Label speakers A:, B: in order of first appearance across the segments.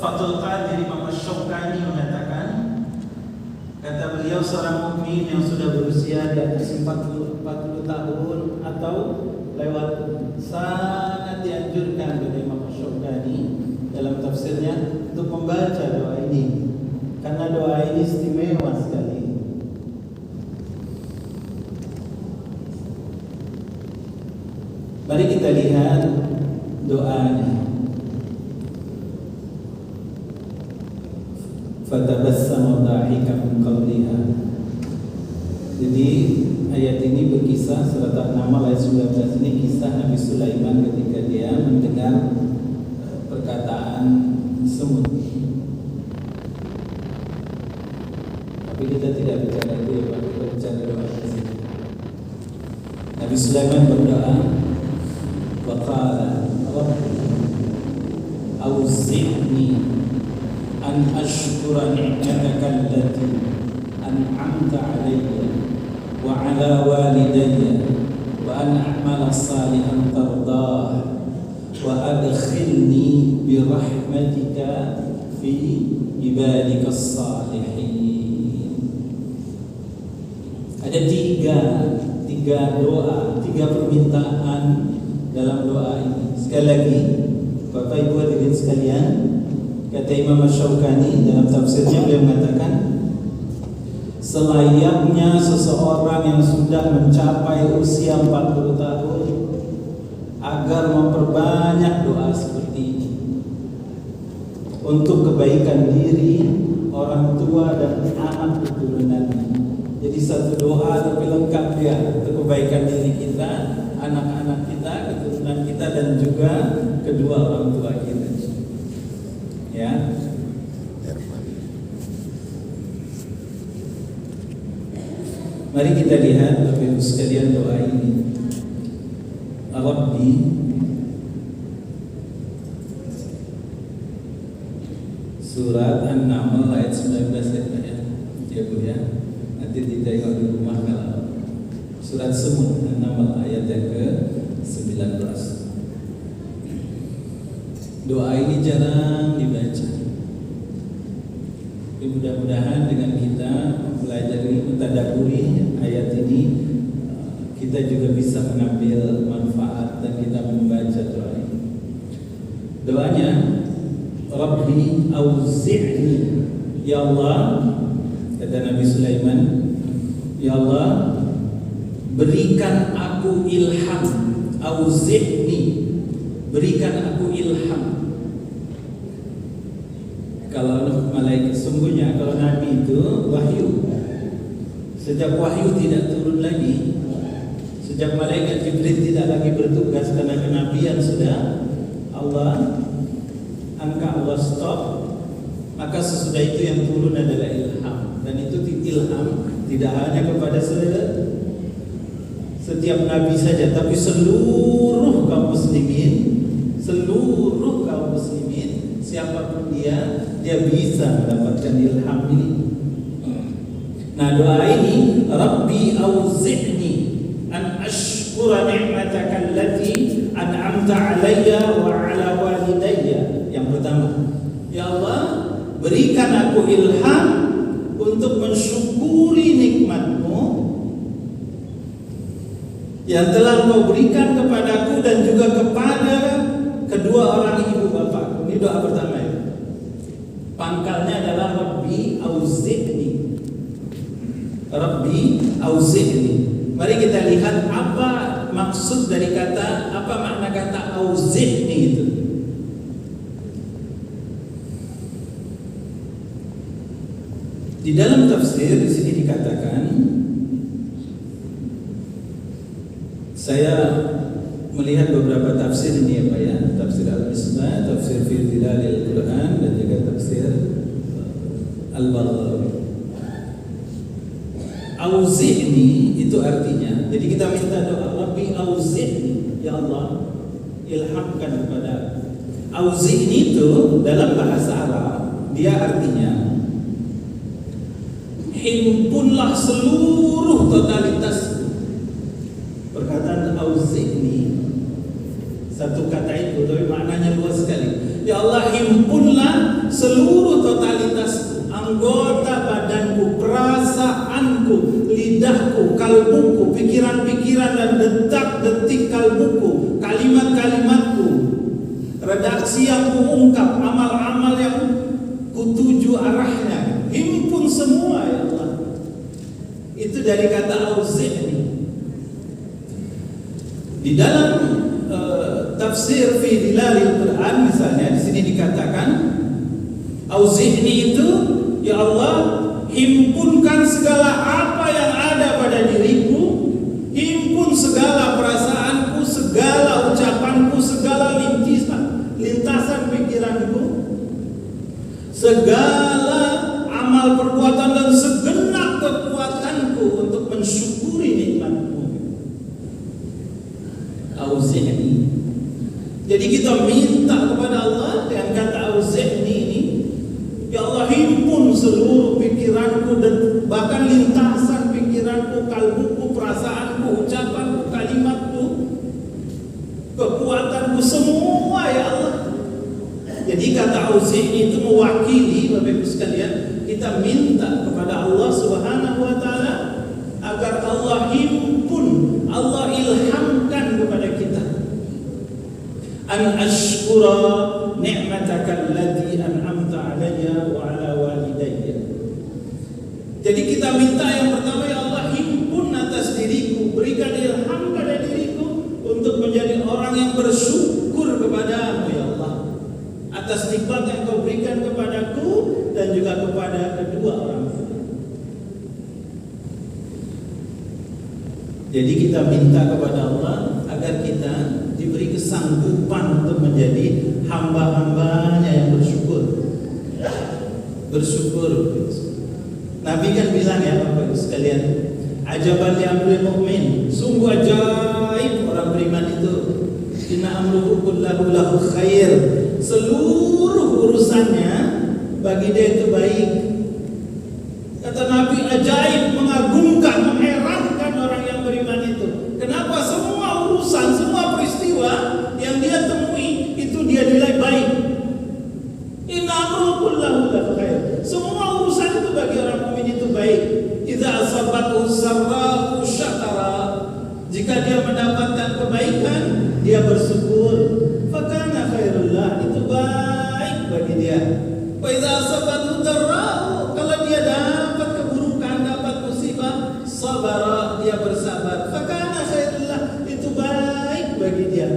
A: Fathul Qadir Imam Asy-Syaukani mengatakan, kata beliau, seorang mukmin yang sudah berusia di atas 40 tahun atau lewat sangat dianjurkan oleh Imam Asy-Syaukani dalam tafsirnya untuk membaca doa ini, karena doa ini istimewa sekali. Mari kita lihat doanya. Fatabassama dhahikan min qawliha. Jadi ayat ini berkisah, surat An-Naml ayat 19 ini kisah Nabi Sulaiman ketika dia mendengar perkataan semut. Tapi kita tidak bicara itu ya Pak, kita bicara doa di sini. Nabi Sulaiman berdoa, wa qala rabbi auzi'ni an ashkura ni'mataka allati an'amta 'alayya wa 'ala walidayya wa an a'mala salihan tardah wa adkhilni bi rahmatika fi ibadika salihin. Ada tiga doa, tiga permintaan dalam doa ini. Sekali lagi, Bapak Ibu hadirin sekalian, kata Imam Asy-Syaukani dalam tafsirnya, beliau mengatakan, selayaknya seseorang yang sudah mencapai usia 40 tahun agar memperbanyak doa seperti ini untuk kebaikan diri, orang tua dan anak keturunannya. Jadi satu doa tapi lengkap ya, untuk kebaikan diri kita, anak-anak kita, keturunan kita, dan juga kedua orang tua kita. Ya. Mari kita lihat Bapak Ibu sekalian doa ini. Rabbi, surat An-Naml ayat 19 ya Bu ya. Nanti ditengok di rumah kalau surat semut An-Naml ayat yang ke-19. Doa ini jarang dibaca. Tapi mudah-mudahan dengan kita mempelajari, mentadaburi ayat ini, kita juga bisa mengambil manfaat dan kita membaca doa ini. Doanya, Rabbi auzi'ni, ya Allah, kata Nabi Sulaiman, ya Allah, berikan aku ilham. Auzi'ni, berikan aku ilham. Kalau malaikat, sungguhnya kalau Nabi itu wahyu, sejak wahyu tidak turun lagi, sejak malaikat Jibril tidak lagi bertugas karena kenabian sudah Allah angka, Allah stop, maka sesudah itu yang turun adalah ilham. Dan itu ilham tidak hanya kepada setiap nabi saja, tapi seluruh kaum muslimin, siapapun dia bisa mendapatkan ilham ini. Nah, doa ini, Rabbi auzi'ni an ashkura ni'mataka allati an'amta 'alayya wa 'ala walidayya. Yang pertama, ya Allah, berikan aku ilham untuk mensyukuri nikmat-Mu yang telah Engkau berikan kepadaku dan juga kepada kedua orang ibu bapakku. Ini doa pertama ya. Pangkalnya adalah Rabbi auzi'ni. Rabbi auzi'ni. Mari kita lihat apa maksud dari kata, apa makna kata auzi'ni itu. Di dalam tafsir di sini dikatakan, saya melihat beberapa tafsir ini ya Pak ya, tafsir Al-Misbah, tafsir fi Dhilalil Quran, dan juga tafsir Al-Baghawi. Auzi'ni itu artinya, jadi kita minta doa, Rabbi auzi'ni, ya Allah, ilhamkan kepada. Auzi'ni itu dalam bahasa Arab, dia artinya himpunlah seluruh totalitas. Perkataan auzi'ni, satu kata itu tapi maknanya luas sekali. Ya Allah, himpunlah seluruh totalitasku, anggota badanku, perasaanku, lidahku, kalbuku, pikiran-pikiran dan detak-detik kalbuku, kalimat-kalimatku, redaksi yang kuungkap, amal-amal yang kutuju arahnya, himpun semua ya Allah. Itu dari kata auzi'ni. Di dalam tafsir fi dilalil Quran misalnya di sini dikatakan auzi'ni itu ya Allah himpunkan segala apa yang ada pada diriku, himpun segala perasaanku, segala ucapanku, segala lintasan pikiranku, segala amal perbuatan dan segenap kekuatanku untuk mensyukuri nikmatmu. Auzi'ni. Jadi kita minta kepada Allah dengan kata auzi'ni ini, ya Allah himpun seluruh pikiranku dan bahkan lintasan pikiranku, kalbuku, perasaanku, ucapanku, kalimatku, kekuatanku semua ya Allah. Jadi kata auzi'ni itu mewakili Bapak Ibu sekalian, kita minta kepada Allah Subhanahu wa taala agar Allah himpun, Allah ilhamkan kepada kita an ashkura ni'mataka allati an'amta alayya wa ala walidayya. Jadi kita minta yang pertama ya Allah himpun atas diriku, berikan ilham pada diriku untuk menjadi orang yang bersyukur kepadamu ya Allah atas nikmat yang kau berikan kepadaku dan juga kepada kedua orang tua. Jadi kita minta kepada Allah agar kita diberi kesanggupan untuk menjadi hamba-hambanya yang bersyukur. Bersyukur. Nabi kan bilang ya Bapak Ibu sekalian, ajaban li amril mu'min, sungguh ajaib orang beriman itu. Inna amruhu kullahu lahu khair. Seluruh urusannya bagi dia itu baik. Kata Nabi, ajaib, mengagumkan, mengherankan orang yang beriman itu. Kenapa semua urusan, semua peristiwa yang dia temui itu dia nilai baik. Inna amruhu kullahu lahu khair. Semua urusan itu bagi orang mukmin itu baik. Idza asabathu sarra'u syakara. Jika dia mendapatkan kebaikan, dia bersyukur. Fakana khairullah, itu baik bagi dia. Wa idza asabathu darra'u, kalau dia dapat keburukan, dapat musibah, sabara, dia bersabar. Fakana khairullah, itu baik bagi dia.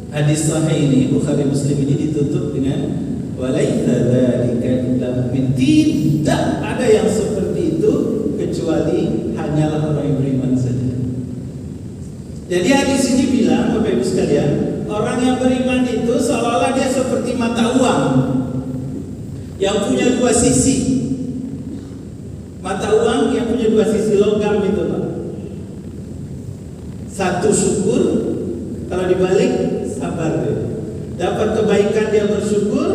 A: Hadis sahih ini Bukhari Muslim ini ditutup dengan walaitsa dzalika illa mu'min. Tidak ada yang seperti itu kecuali hanyalah orang yang beriman saja. Jadi hadis ini bilang Bapak Ibu sekalian, orang yang beriman itu seolah-olah dia seperti mata uang yang punya dua sisi. Mata uang yang punya dua sisi, logam itu Pak. Satu syukur, kalau dibalik sabar dia. Dapat kebaikan dia bersyukur,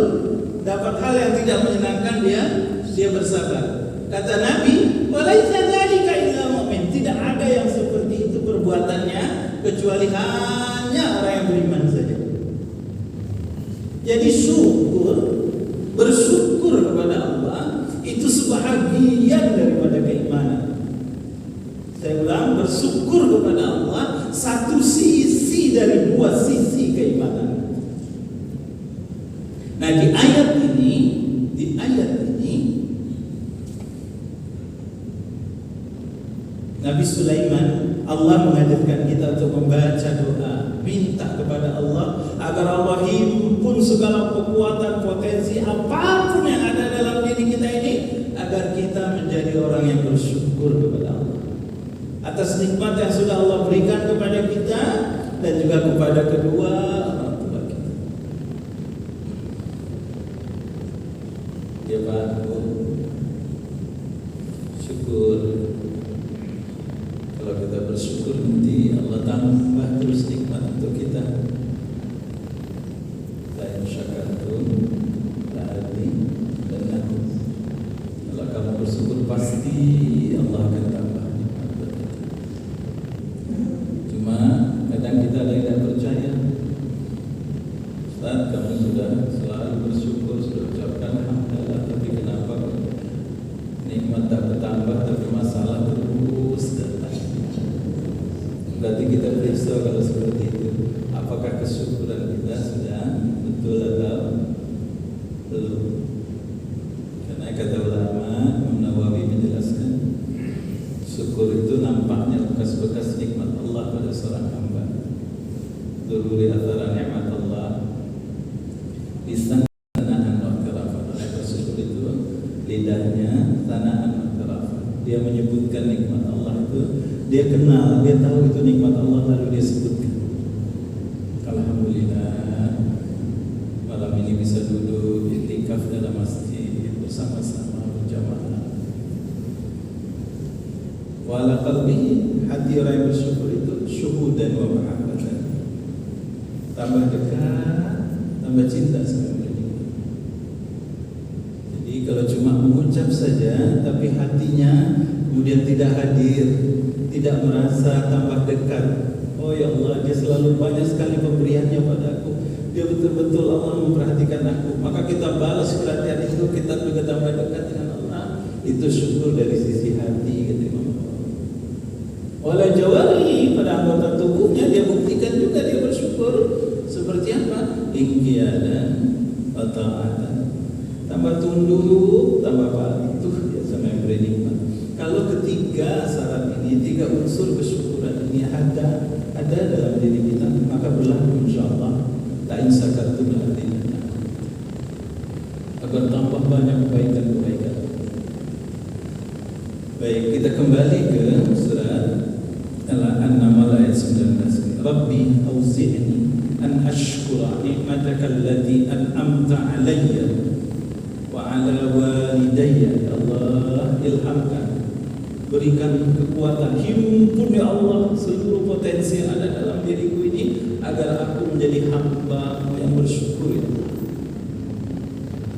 A: dapat hal yang tidak menyenangkan dia bersabar. Kata Nabi, walaitsa dzalika illa mu'min. Tidak ada yang seperti itu perbuatannya kecuali hanya orang yang beriman saja. Jadi bersyukur kepada Allah itu sebahagian daripada keimanan. Saya ulang, bersyukur kepada Allah satu sisi dari dua sisi keimanan. Nah di ayat ini Nabi Sulaiman, Allah mengajarkan kita untuk membaca doa, minta kepada Allah agar Allah himpun segala kekuatan, potensi apapun yang ada dalam diri kita ini, agar kita menjadi orang yang bersyukur kepada Allah atas nikmat yang sudah Allah berikan kepada kita dan juga kepada kedua orang tua kita. Ya Pak, syukur. Kalau kita bersyukur nanti Allah tambah terus nikmat untuk kita. La in syakartum la'azidannakum. Kalau kamu bersyukur pasti Allah akan tambah nikmat buat kita. Cuma kadang kita ada yang tidak percaya. Ustaz, kamu sudah selalu bersyukur nikmat tak bertambah tapi masalah terus datang. Berarti kita periksa kalau seperti itu, apakah kesyukuran kita sudah betul atau belum? Karena kata ulama, Imam Nawawi menjelaskan, syukur itu nampaknya bekas-bekas nikmat Allah pada seorang hamba. Dururi athara nikmat Allah, lisan tanaan wa karafah. Bersyukur itu lidahnya tanaan wa karafah. Dia menyebutkan nikmat Allah itu, dia kenal, dia tahu itu nikmat Allah, lalu dia sebutkan. Alhamdulillah, malam ini bisa duduk iktikaf dalam masjid bersama-sama berjamaah. Wala qalbihi, hati orang yang bersyukur itu syuhudan wa mahabbatan. Tambah dekat, tambah cinta sama dia. Jadi kalau cuma mengucap saja tapi hatinya kemudian tidak hadir, tidak merasa tambah dekat. Oh ya Allah, dia selalu banyak sekali pemberiannya padaku. Dia betul-betul Allah memperhatikan aku. Maka kita balas perhatian itu, kita juga tambah dekat dengan Allah. Itu syukur dari sisi hati, kata Imam. Wala jawari, pada anggota tubuhnya dia buktikan juga dia bersyukur. Seperti apa? Ingkiadan wa ta'atan. Tambah tunduk, tambah patuh. Itu dia sama yang beri nikmat. Kalau ketiga syarat ini, tiga unsur kesyukuran ini ada dalam diri kita, maka berlaku insyaallah la in syakartum la azidannakum. Agar tambah banyak kebaikan-kebaikan. Baik, kita kembali ke surat Al-An'am ayat 19. Rabbi auzi'ni an ashkura ni'mataka allati an'amta 'alayya wa 'ala walidayya. Allah, ilhamkan, berikan kekuatan, himpun ya Allah seluruh potensi yang ada dalam diriku ini agar aku menjadi hamba yang bersyukur ya Allah.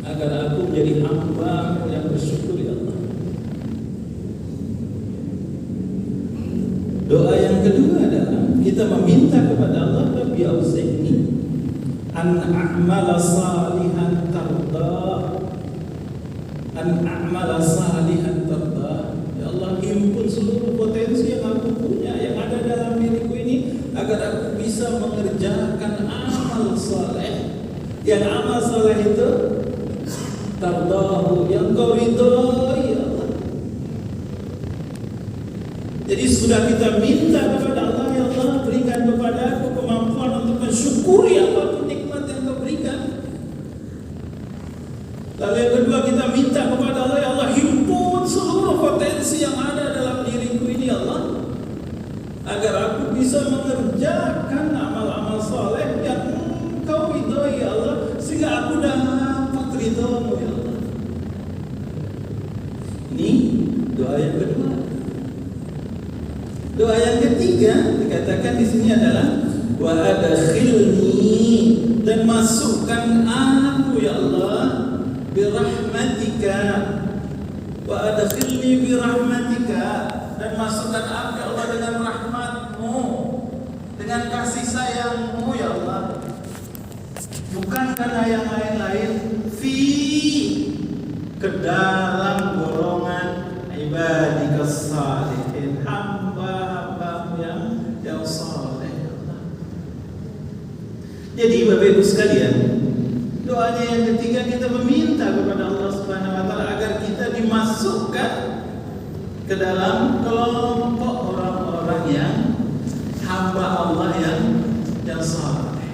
A: Agar aku menjadi hamba yang bersyukur ya Allah. Doa yang kedua adalah kita meminta kepada Allah, Rabbi auzi'ni an a'mala salihan tardah, an a'mala salihan tardah. Ya Allah, himpun seluruh potensi yang aku punya, yang ada dalam diriku ini, agar aku bisa mengerjakan amal saleh. Yang amal saleh itu tardahu, yang kau ridhoi ya Allah. Jadi sudah kita minta kepada Allah, ya Allah berikan kepada aku kemampuan untuk mensyukuri apapun nikmat yang kau berikan. Lalu yang kedua kita minta kepada Allah, ya Allah himpun seluruh potensi yang ada dalam diriku ini ya Allah, agar aku bisa mengerjakan amal-amal soleh yang Engkau ridhoi ya Allah, sehingga aku dapat ridhomu ya Allah. Ini doa yang kedua. Doa yang ketiga dikatakan di sini adalah wa adkhilni, dan masukkan aku ya Allah birahmatika, wa adkhilni birahmatika, dan masukkan aku ya Allah dengan rahmatmu, dengan kasih sayangmu ya Allah, bukan karena yang lain-lain, fi, ke dalam golongan ibadikas salihin, hamba-hambamu yang saleh ya Allah. Jadi Bapak Ibu sekalian, doanya yang ketiga kita meminta kepada Allah Subhanahu wa taala agar kita dimasukkan ke dalam kelompok orang-orang yang hamba Allah yang saleh.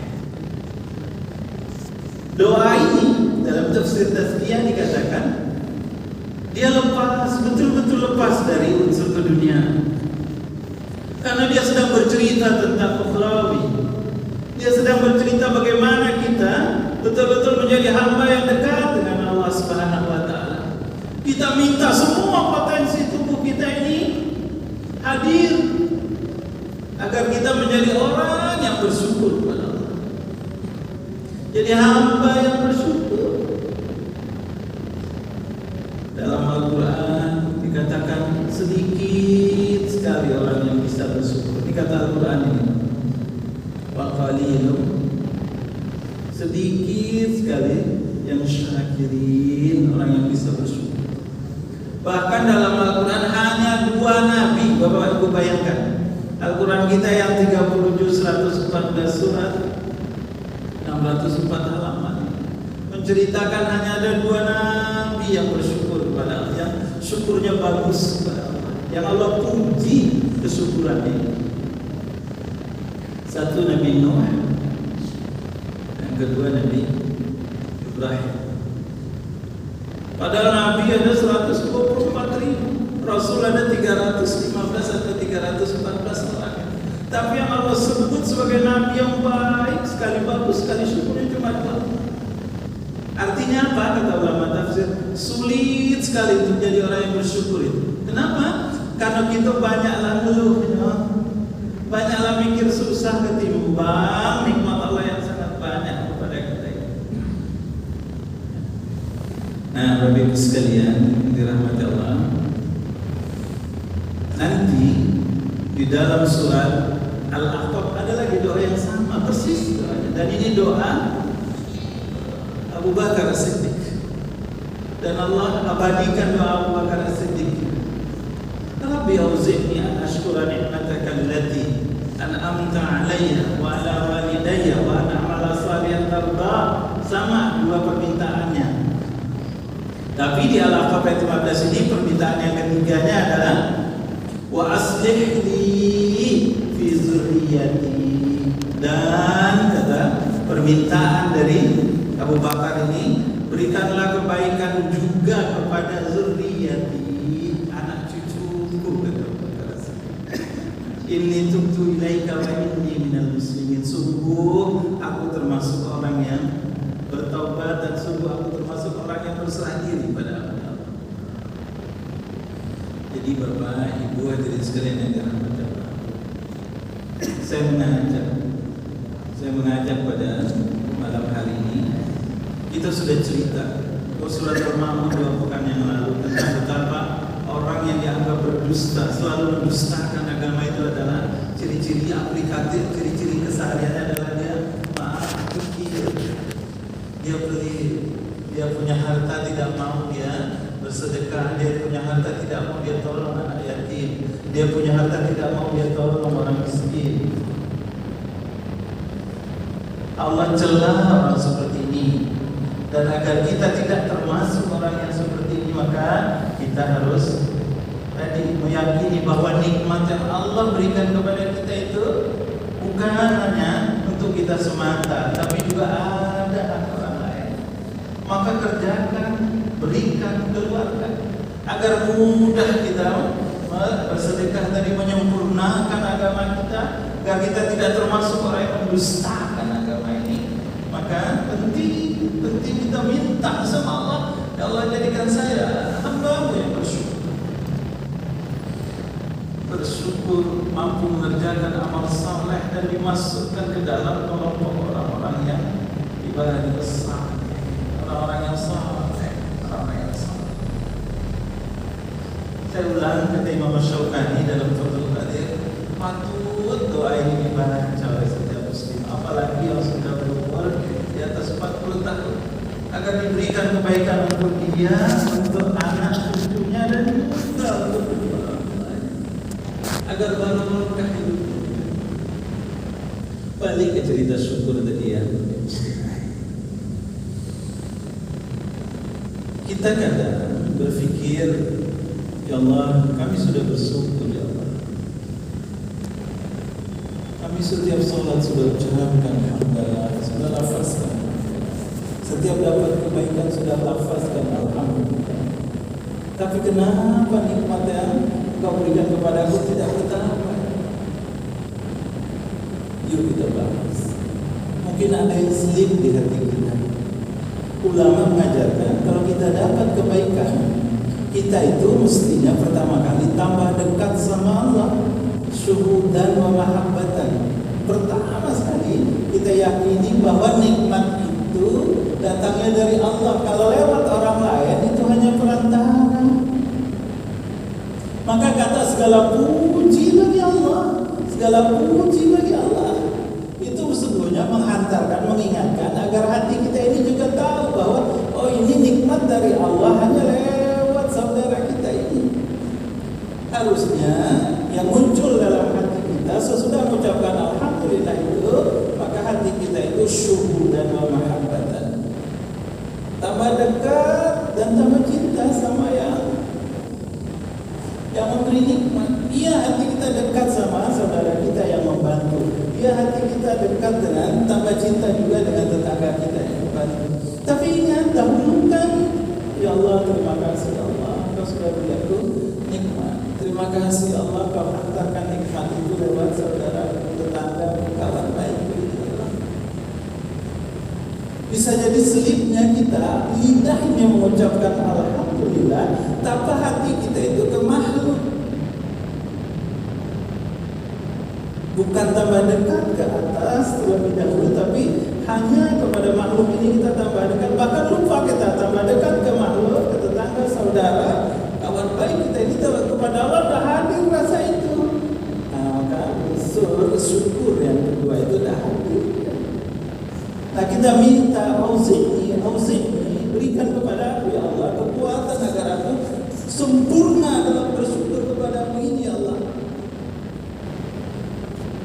A: Doa ini dalam tafsir tazkiyah dikatakan dia lepas, betul-betul lepas dari unsur keduniaan. Karena dia sedang bercerita tentang ukhrawi. Dia sedang bercerita bagaimana kita betul-betul menjadi hamba yang dekat dengan Allah Subhanahu wa taala. Kita minta semua potensi tubuh kita ini hadir agar kita menjadi orang yang bersyukur kepada Allah. Jadi hamba yang bersyukur. Dalam Al-Quran dikatakan sedikit sekali orang yang bisa bersyukur. Ini kata Al-Quran ini, wa qalilun, sedikit sekali yang syakirin, orang yang bisa bersyukur. Bahkan dalam Al-Quran hanya 2 nabi. Bapak Ibu bayangkan, Al-Quran kita yang 30 juz 114 surat 604 halaman menceritakan hanya ada 2 nabi yang bersyukur kepada Allah, yang syukurnya bagus kepada Allah, yang Allah puji kesyukurannya. Satu Nabi Nuh, yang kedua Nabi Ibrahim. Padahal Nabi ada 124.000, Rasul ada 315 atau 314 orang. Tapi yang Allah sebut sebagai Nabi yang baik sekali, bagus sekali, syukurnya cuma 2. Artinya apa? Kata ulama tafsir, sulit sekali untuk jadi orang yang bersyukur itu. Kenapa? Karena kita banyaklah ngeluhnya, banyaklah mikir susah ketimbang nikmat Allah yang sangat banyak kepada kita. Nah, Bapak Ibu sekalian dirahmati Allah, nanti di dalam surat Al-Ahqaf ada lagi doa yang sama persis doanya, dan ini doa Abu Bakar As-Siddiq, dan Allah abadikan doa Abu Bakar As-Siddiq. Rabbi auzi'ni an ashkura ni'mataka allati an'amta 'alayya wa 'ala walidayya wa an a'mala shalihan tarda. Sama 2 permintaannya. Tapi di Al-Ahqaf ayat 15 ini permintaan yang ketiganya adalah wa aslih li fi dzurriyyati. Dan kata permintaan dari Abu Bakar ini, berikanlah kebaikan juga kepada zurriyati, anak cucuku, kata Abu Bakar. Inni tubtu ilaika wa inni minal muslimin. Sungguh aku termasuk orang yang bertaubat, dan sungguh aku termasuk orang yang berserah diri pada Allah. Jadi Bapak, Ibu, hadirin sekalian yang dirahmati Allah, saya mengajak pada malam hari ini. Kita sudah cerita surat Al-Ma'un 2 pekan yang lalu tentang betapa orang yang dianggap berdusta, selalu mendustakan agama itu adalah ciri-ciri aplikatif, ciri-ciri kesehariannya adalah dia kikir, dia pelit, dia punya harta tidak mau dia bersedekah, dia punya harta tidak mau dia tolong anak yatim, dia punya harta tidak mau dia tolong orang miskin. Allah celah orang seperti ini, dan agar kita tidak termasuk orang yang seperti ini, maka kita harus meyakini bahwa nikmat yang Allah berikan kepada kita itu bukan hanya untuk kita semata, tapi juga ada hak orang lain. Maka kerjakan, berikan, keluarkan, agar mudah kita bersedekah tadi, menyempurnakan agama kita, agar kita tidak termasuk orang yang mendustakan agama ini. Maka penting kita minta sama Allah, ya Allah jadikan saya hamba-Mu yang bersyukur, mampu mengerjakan amal saleh dan dimasukkan ke dalam kelompok orang-orang yang ibadah besar, orang-orang yang saleh, orang-orang yang saleh. Saya ulang kata Imam Syaukani dalam Fathul Qadir, patut doa ini dibaca oleh setiap muslim, apalagi yang sudah berumur di atas 40 tahun, agar diberikan kebaikan untuk dia, untuk anak cucunya, dan juga untuk orang lain, agar barokah hidupnya. Balik ke cerita syukur tadi ya. Kita kadang berpikir, ya Allah, kami sudah bersyukur ya Allah. Kami setiap sholat sudah ucapkan alhamdulillah, sudah lafazkan. Setiap dapat kebaikan sudah lafazkan alhamdulillah. Tapi kenapa nikmat yang Kau berikan kepadaku tidak bertambah? Yuk kita bahas. Mungkin ada yang selip di hati kita. Ulama mengajarkan kalau kita dapat kebaikan, kita itu mestinya pertama kali tambah dekat sama Allah, syuhudan wa mahabbatan. Pertama sekali kita yakini bahwa nikmat itu datangnya dari Allah. Kalau lewat orang lain itu hanya perantara. Maka kata segala puji bagi Allah, segala puji bagi Allah, itu sesungguhnya menghantarkan, mengingatkan agar hati kita ini juga tahu bahwa oh ini nikmat dari Allah hanya lewat saudara kita Harusnya yang muncul dalam hati kita sesudah mengucapkan alhamdulillah itu, maka hati kita itu syuhudan wa mahabbatan, tambah dekat dan tambah cinta sama yang memberi nikmat. Iya, hati kita dekat sama saudara kita yang membantu. Iya, hati kita dekat dengan tambah cinta juga dengan tetangga kita yang membantu. Tapi ingat, dahulukan, ya Allah, terima kasih Allah, Kau sudah beri aku nikmat. Terima kasih Allah, Kau hantarkan nikmat itu lewat saudara, tetangga, kawan baik. Bisa jadi selipnya kita, lidahnya mengucapkan alhamdulillah, tapi hati kita itu ke makhluk. Bukan tambah dekat ke atas terlebih dahulu, tapi hanya kepada makhluk ini kita tambah dekat. Bahkan lupa kita tambah dekat ke makhluk, ke tetangga, saudara, kawan baik kita ini kepada Allah dah hadir rasa itu. Nah, maka unsur syukur yang kedua itu dah hadir. Nah, kita minta auzi'ni, berikan kepada aku ya Allah kekuatan agar aku sempurna dalam bersyukur kepadamu ini ya Allah.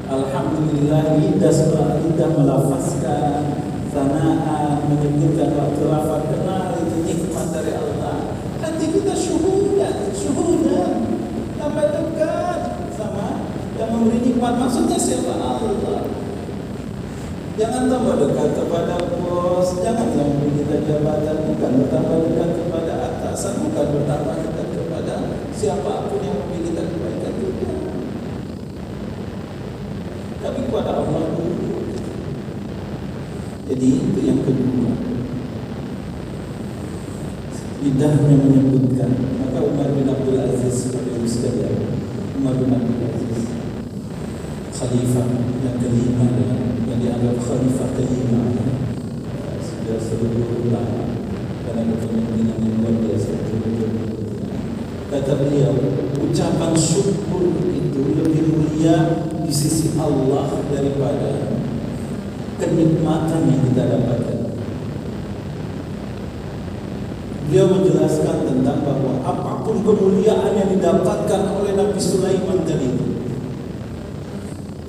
A: Alhamdulillah, lidah melafazkan sana'an, menyebutkan waktu lafaz kenal itu nikmat dari Allah. Hati kita syuhudan, tambah dekat sama yang memberi nikmat. Maksudnya siapa? Allah. Jangan tambah dekat kepada bos, jangan yang memberi kita jabatan, bukan bertambah dekat kepada atasan, bukan bertambah dekat kepada siapapun yang memberi kita kebaikan juga. Tapi kepada Allah dulu. Jadi itu yang kedua. Lidahnya menyebutkan. Maka Umar bin Abdul Aziz sebagai sekalian, Umar bin Abdul Aziz, khalifah yang kelima, yang dianggap khalifah kelima sudah seluruh ulama karena kepemimpinan yang luar biasa. Kata beliau, ucapan syukur itu lebih mulia di sisi Allah daripada kenikmatan yang kita dapatkan. Beliau menjelaskan tentang bahwa apapun kemuliaan yang didapatkan oleh Nabi Sulaiman tadi,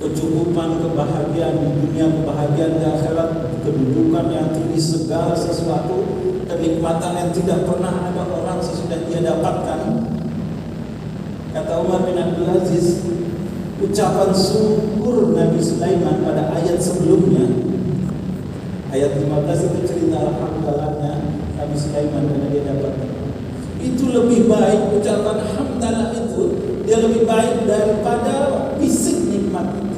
A: kecukupan, kebahagiaan di dunia, kebahagiaan di akhirat, kedudukan yang tinggi, segala sesuatu, kenikmatan yang tidak pernah ada orang sesudah dia dapatkan. Kata Umar bin Abdul Aziz, ucapan syukur Nabi Sulaiman pada ayat sebelumnya, ayat 15 itu cerita alhamdulillahnya Nabi Sulaiman karena dia dapatkan. Itu lebih baik, ucapan hamdalah itu dia lebih baik daripada fisik nikmat itu.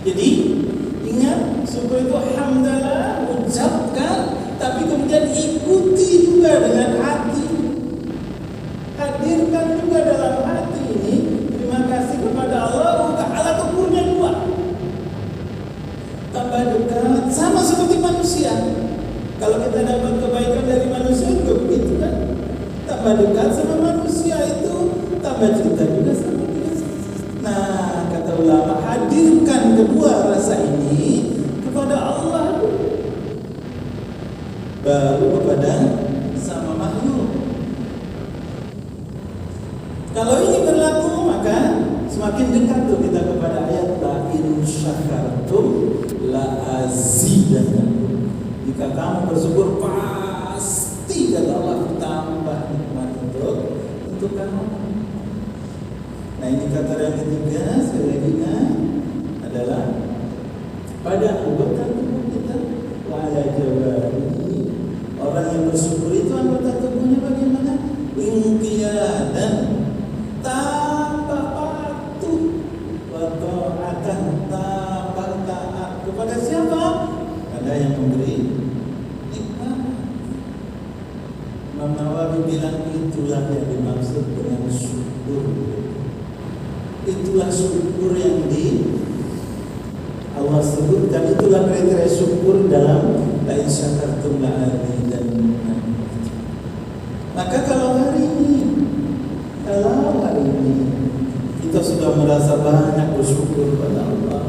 A: Jadi ingat, syukur itu hamdalah, ucapkan, tapi kemudian ikuti juga dengan hati. Hadirkan juga dalam hati ini terima kasih kepada Allah Ta'ala. Ukurnya dua, tambah dekat, sama seperti manusia. Kalau kita dapat kebaikan dari manusia juga begitu kan, tambah dekat sama manusia itu tambah cinta juga sama dia. Nah, kata ulama, hadirkan kedua rasa ini kepada Allah baru kepada sama makhluk. Kalau ini berlaku, maka semakin dekat tuh kita kepada ayat la in syakartum la azidannakum. Jika kamu bersyukur, pasti kata Allah tambah nikmat untuk kamu. Nah, ini kata yang ketiga sekali lagi adalah pada anggota tubuh kita. Wala jawari, orang yang bersyukur itu anggota tubuhnya bagaimana? Inqiyadan, tambah patuh, wa ta'atan, tambah taat kepada siapa? Ada yang memberi nikmat. Imam Nawawi bilang itulah yang dimaksud dengan syukur. Itulah syukur yang Allah sebutkan, itulah kriteria syukur dalam la in syakartum la azidannakum. Maka kalau hari ini kita sudah merasa banyak bersyukur kepada Allah,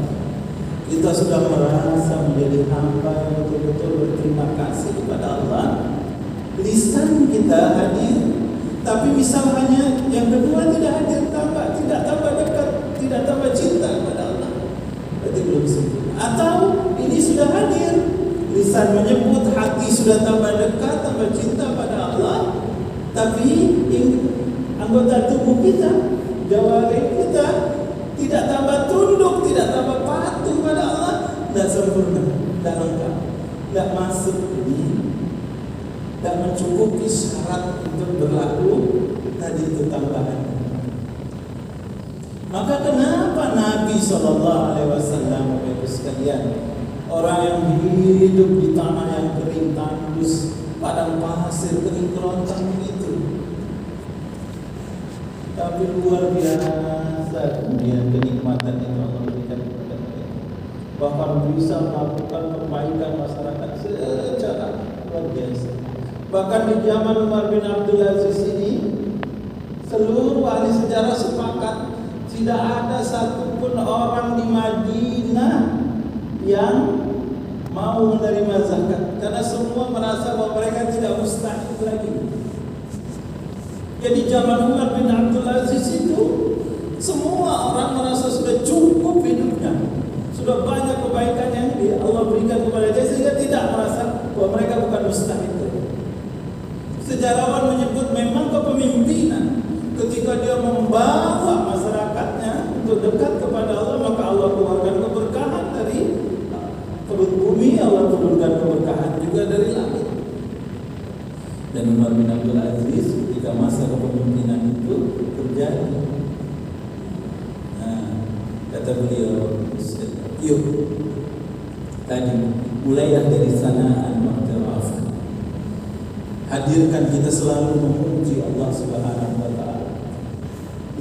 A: kita sudah merasa menjadi hamba yang betul-betul berterima kasih kepada Allah, lisan kita hadir Tapi misalnya yang kedua tidak hadir, tidak tambah dekat, tidak tambah cinta kepada Allah, berarti belum sempurna. Atau ini sudah hadir, lisan menyebut, hati sudah tambah dekat, tambah cinta pada Allah, tapi anggota tubuh kita, jawarih kita tidak tambah tunduk, tidak tambah patuh pada Allah, tidak sempurna, tidak lengkap, tidak masuk ini, tidak mencukupi syarat untuk berlaku tadi itu tambahan. Maka kenapa Nabi SAW, Bapak sekalian, orang yang hidup di tanah yang kering tandus, padang pasir kering kerontang begitu, tapi luar biasa kemudian kenikmatan itu Allah berikan kepada mereka, bahkan bisa melakukan perbaikan masyarakat secara luar biasa. Bahkan di zaman Umar bin Abdul Aziz ini, seluruh ahli sejarah sepakat tidak ada satupun orang di Madinah yang mau menerima zakat, karena semua merasa bahwa mereka tidak mustahil lagi. Jadi zaman Umar bin Abdul Aziz itu semua orang merasa sudah cukup hidupnya, sudah banyak kebaikan yang Allah berikan kepada dia, sehingga tidak merasa bahwa mereka bukan mustahil. Sejarawan menyebut memang kepemimpinan ketika dia membawa masyarakatnya untuk dekat kepada Allah, maka Allah keluarkan keberkahan dari perut bumi, Allah turunkan keberkahan juga dari langit. Dan Umar bin Abdul Aziz ketika masa kepemimpinan itu terjadi. Nah, kata beliau, yuk tadi mulailah dari sanaan wa'tiraf. Hadirkan kita selalu memuji Allah Subhanahu wa taala.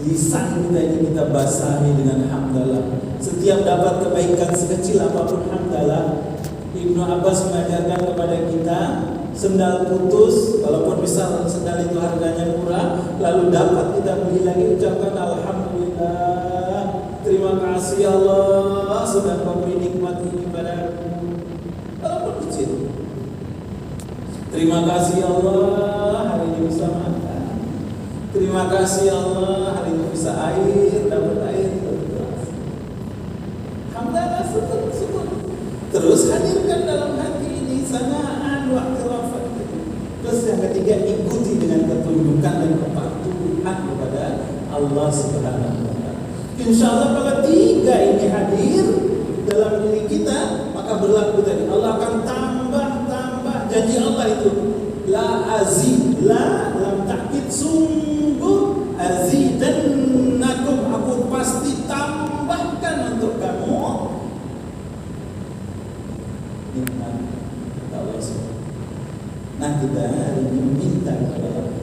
A: Lisan kita ini kita basahi dengan hamdalah. Setiap dapat kebaikan sekecil apapun hamdalah. Ibnu Abbas mengajarkan kepada kita, sendal putus, walaupun misal sendal itu harganya murah, lalu dapat kita beli lagi, ucapkan alhamdulillah, terima kasih Allah sudah memberi nikmat ini padaku, walaupun kecil. Terima kasih Allah hari ini bisa makan. Terima kasih Allah hari ini bisa air, dapat air, dapat gelas. Alhamdulillah, syukur. Terus hadirkan dalam hati ini sanaan wa'tirafat. Terus yang ketiga, ikuti dengan ketundukan dan kepatuhan kepada Allah Subhanahu wa taala. Insyaallah kalau tiga ini hadir dalam diri kita, maka berlaku tadi Allah akan tambah. Janji Allah itu la azid, la lam ta'kid, sungguh azidannakum, aku pasti tambahkan untuk kamu nikmat Allah SWT. Nah, kita hari ini minta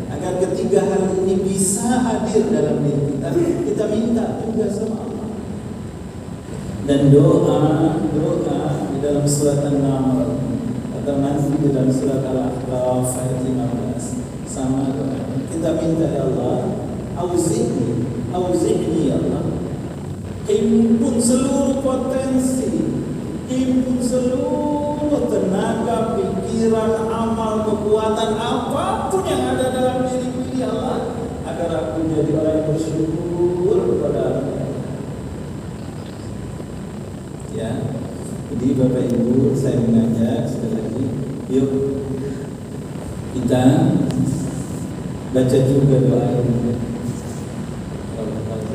A: agar ketiga hal ini bisa hadir dalam diri kita. Kita minta juga sama Allah. Dan doa di dalam surat An-Naml atau masih di dalam surat Al-A'raf ayat 15 sama doa. Kita minta, ya Allah, auzi'ni ya Allah, himpun seluruh potensi, himpun seluruh tenaga, pikiran, amal, kekuatan, apapun yang ada dalam diriku ya Allah, agar aku jadi orang yang bersyukur kepada Allah. Ya. Jadi Bapak Ibu, saya mengajak sekali lagi, yuk kita baca juga doa ini.